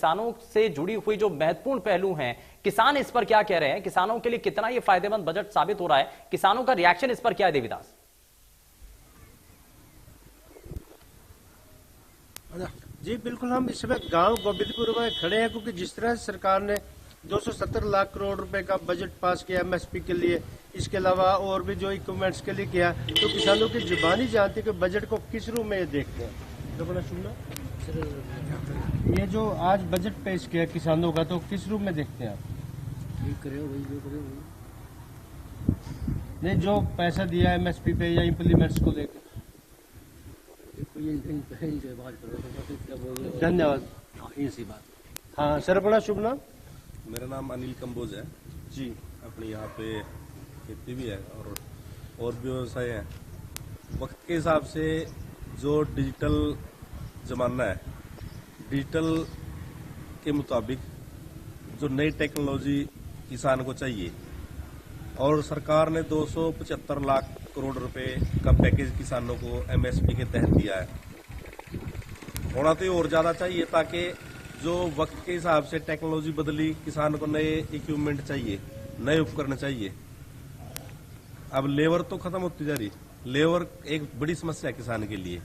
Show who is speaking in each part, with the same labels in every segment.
Speaker 1: किसानों से जुड़ी हुई जो महत्वपूर्ण पहलू हैं, किसान इस पर क्या कह रहे हैं, किसानों के लिए कितना ये फायदेमंद बजट साबित हो रहा है, किसानों का रिएक्शन इस पर क्या है देवीदास?
Speaker 2: जी बिल्कुल, हम इस वक्त गांव गोविंदपुर में खड़े हैं क्योंकि जिस तरह सरकार ने 270 लाख करोड़ रुपए का बजट पास किया एमएसपी के लिए, इसके अलावा और भी जो इक्विपमेंट्स के लिए किया, तो किसानों की जुबानी जानती है कि बजट को किस रूप में ये देखते हैं। तो बड़ा सुनना, ये जो आज बजट पेश किया किसानों का, तो किस रूप में देखते हैं आप? नहीं, जो पैसा दिया एमएसपी पे या इम्प्लीमेंट्स को लेकर। धन्यवाद। हाँ सर, अपना शुभ नाम?
Speaker 3: मेरा नाम अनिल कंबोज है
Speaker 2: जी।
Speaker 3: अपने यहाँ पे खेती भी है और भी व्यवसाय है। वक्त के हिसाब से जो डिजिटल जमाना है, डिजिटल के मुताबिक जो नई टेक्नोलॉजी किसान को चाहिए, और सरकार ने 275 लाख करोड़ रुपए का पैकेज किसानों को एमएसपी के तहत दिया है। होना तो और ज्यादा चाहिए, ताकि जो वक्त के हिसाब से टेक्नोलॉजी बदली, किसान को नए इक्विपमेंट चाहिए, नए उपकरण चाहिए। अब लेबर तो खत्म होती जा रही, लेबर एक बड़ी समस्या है किसान के लिए,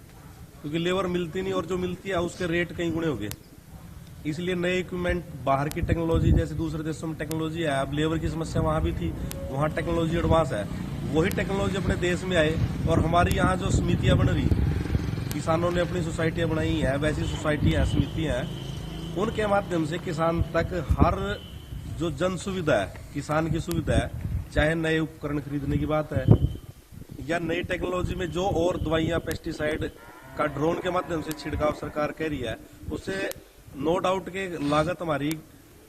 Speaker 3: क्योंकि लेबर मिलती नहीं और जो मिलती है उसके रेट कई गुणे हो गए। इसलिए नए इक्विपमेंट, बाहर की टेक्नोलॉजी, जैसे दूसरे देशों में टेक्नोलॉजी है, अब लेबर की समस्या वहां भी थी, वहां टेक्नोलॉजी एडवांस है, वही टेक्नोलॉजी अपने देश में आए। और हमारी यहाँ जो समितियां बन रही, किसानों ने अपनी सोसाइटियां बनाई है, वैसी सोसाइटियां, समितियां हैं, उनके माध्यम से किसान तक हर जो जन सुविधा है, किसान की सुविधा है, चाहे नए उपकरण खरीदने की बात है या नई टेक्नोलॉजी में जो और दवाइयां, पेस्टिसाइड का ड्रोन के माध्यम से छिड़काव सरकार कह रही है, उससे नो डाउट के लागत हमारी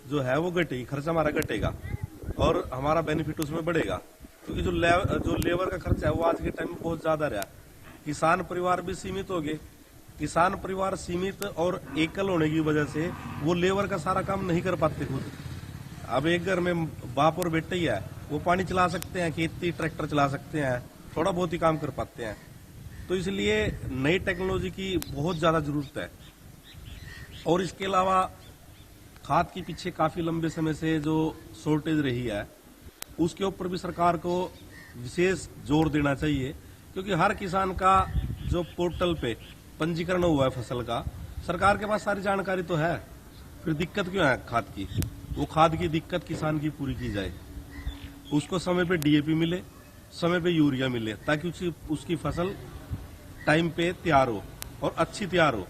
Speaker 3: जो है वो घटेगी, खर्चा हमारा घटेगा और हमारा बेनिफिट उसमें बढ़ेगा। क्योंकि जो लेबर का खर्चा है वो आज के टाइम में बहुत ज्यादा रहा। किसान परिवार भी सीमित हो गए। किसान परिवार सीमित और एकल होने की वजह से वो लेबर का सारा काम नहीं कर पाते खुद। अब एक घर में बाप और बेटे ही है, वो पानी चला सकते हैं, खेती, ट्रैक्टर चला सकते हैं, थोड़ा बहुत ही काम कर पाते हैं। तो इसलिए नई टेक्नोलॉजी की बहुत ज्यादा जरूरत है। और इसके अलावा खाद के पीछे काफी लंबे समय से जो शॉर्टेज रही है, उसके ऊपर भी सरकार को विशेष जोर देना चाहिए, क्योंकि हर किसान का जो पोर्टल पे पंजीकरण हुआ है फसल का, सरकार के पास सारी जानकारी तो है, फिर दिक्कत क्यों है खाद की? वो खाद की दिक्कत किसान की पूरी की जाए, उसको समय पे डीएपी मिले, समय पे यूरिया मिले, ताकि उसकी फसल टाइम पे तैयार हो और अच्छी तैयार हो।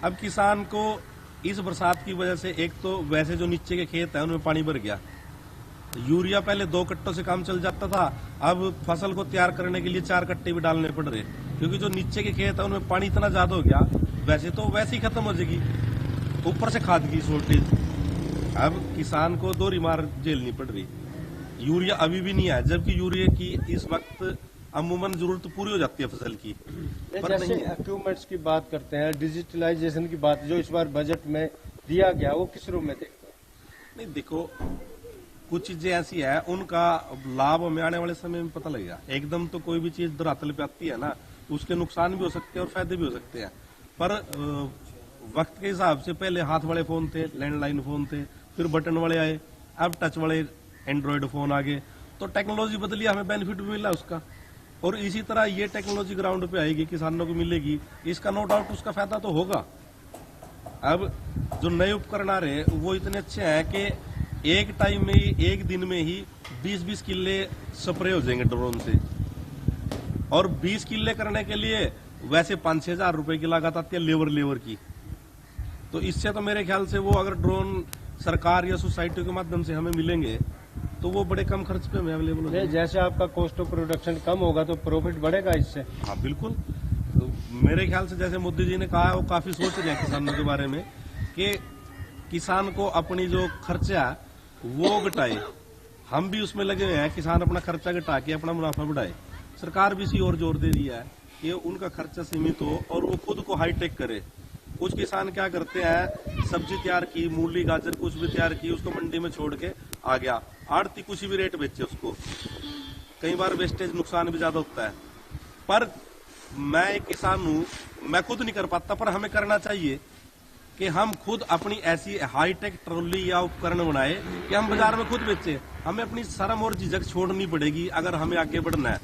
Speaker 3: अब किसान को इस बरसात की वजह से एक तो वैसे जो नीचे के खेत है उनमें पानी भर गया, यूरिया पहले 2 कट्टों से काम चल जाता था, अब फसल को तैयार करने के लिए 4 कट्टे भी डालने पड़ रहे, क्योंकि जो नीचे के खेत है उनमें पानी इतना ज्यादा हो गया, वैसे तो वैसे ही खत्म हो जाएगी, ऊपर से खाद की शॉर्टेज। अब किसान को 2 मार झेलनी पड़ रही। यूरिया अभी भी नहीं है, जबकि यूरिया की इस वक्त अमूमन जरूरत पूरी हो जाती है फसल की। पर
Speaker 2: जैसे इक्विपमेंट्स की बात करते हैं, डिजिटलाइजेशन की बात जो इस बार बजट में दिया गया, वो किस रूप में देखते हैं?
Speaker 3: नहीं, देखो, कुछ चीजें ऐसी है, उनका लाभ हमें आने वाले समय में पता लगेगा। एकदम तो कोई भी चीज धरातल पे आती है ना, उसके नुकसान भी हो सकते हैं और फायदे भी हो सकते हैं। पर वक्त के हिसाब से पहले हाथ वाले फोन थे, लैंडलाइन फोन थे, फिर बटन वाले आए, अब टच वाले एंड्रॉयड फोन आ गए, तो टेक्नोलॉजी बदली, हमें बेनिफिट भी मिला उसका। और इसी तरह ये टेक्नोलॉजी ग्राउंड पे आएगी, किसानों को मिलेगी, इसका नो डाउट उसका फायदा तो होगा। अब जो नए उपकरण आ रहे हैं वो इतने अच्छे हैं कि एक टाइम में ही, एक दिन में ही 20-20 किल्ले स्प्रे हो जाएंगे ड्रोन से। और 20 किल्ले करने के लिए वैसे 5-6 हजार रुपए की लागत आती है लेबर की। तो इससे तो मेरे ख्याल से वो अगर ड्रोन सरकार या सोसाइटी के माध्यम से हमें मिलेंगे तो वो बड़े कम खर्च पे हमें अवेलेबल हो जाएंगे।
Speaker 2: जैसे आपका कॉस्ट ऑफ प्रोडक्शन कम होगा तो प्रॉफिट बढ़ेगा इससे।
Speaker 3: हाँ बिल्कुल, तो मेरे ख्याल से जैसे मोदी जी ने कहा है, वो काफी सोच रहे हैं किसानों के बारे में कि किसान को अपनी जो खर्चा वो घटाए। हम भी उसमें लगे हुए हैं, किसान अपना खर्चा घटा के अपना मुनाफा बढ़ाए। सरकार भी इसी और जोर दे रही है कि उनका खर्चा सीमित हो और वो खुद को हाईटेक करे। कुछ किसान क्या करते हैं, सब्जी तैयार की, मूली, गाजर कुछ भी तैयार की, उसको मंडी में छोड़ के आ गया, आड़ती कुछ भी रेट बेचे उसको। कई बार वेस्टेज, नुकसान भी ज्यादा होता है। पर मैं एक किसान हूं, मैं खुद नहीं कर पाता, पर हमें करना चाहिए कि हम खुद अपनी ऐसी हाईटेक ट्रॉली या उपकरण बनाए कि हम बाजार में खुद बेचे। हमें अपनी शर्म और झिझक छोड़नी पड़ेगी अगर हमें आगे बढ़ना है,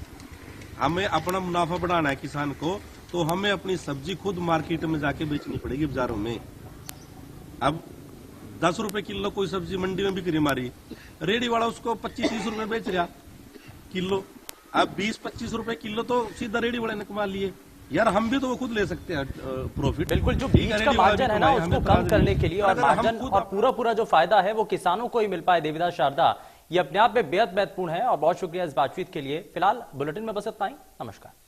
Speaker 3: हमें अपना मुनाफा बढ़ाना है किसान को, तो हमें अपनी सब्जी खुद मार्केट में जाके बेचनी पड़ेगी बाजारों में। अब 10 रुपए किलो कोई सब्जी मंडी में बिक्री मारी, रेडी वाला उसको 25-30 रुपए बेच रहा किलो। अब 20-25 रुपए किलो तो सीधा रेडी वाले ने कमा लिए। यार हम भी तो वो खुद ले सकते हैं प्रॉफिट।
Speaker 1: बिल्कुल, जो बीच का मार्जिन है ना उसको कम करने के लिए, और मार्जिन और पूरा जो फायदा है वो किसानों को ही मिल पाए देवीदास शारदा, ये अपने आप में बेहद महत्वपूर्ण है। और बहुत शुक्रिया इस बातचीत के लिए। फिलहाल बुलेटिन में बस इतना ही। नमस्कार।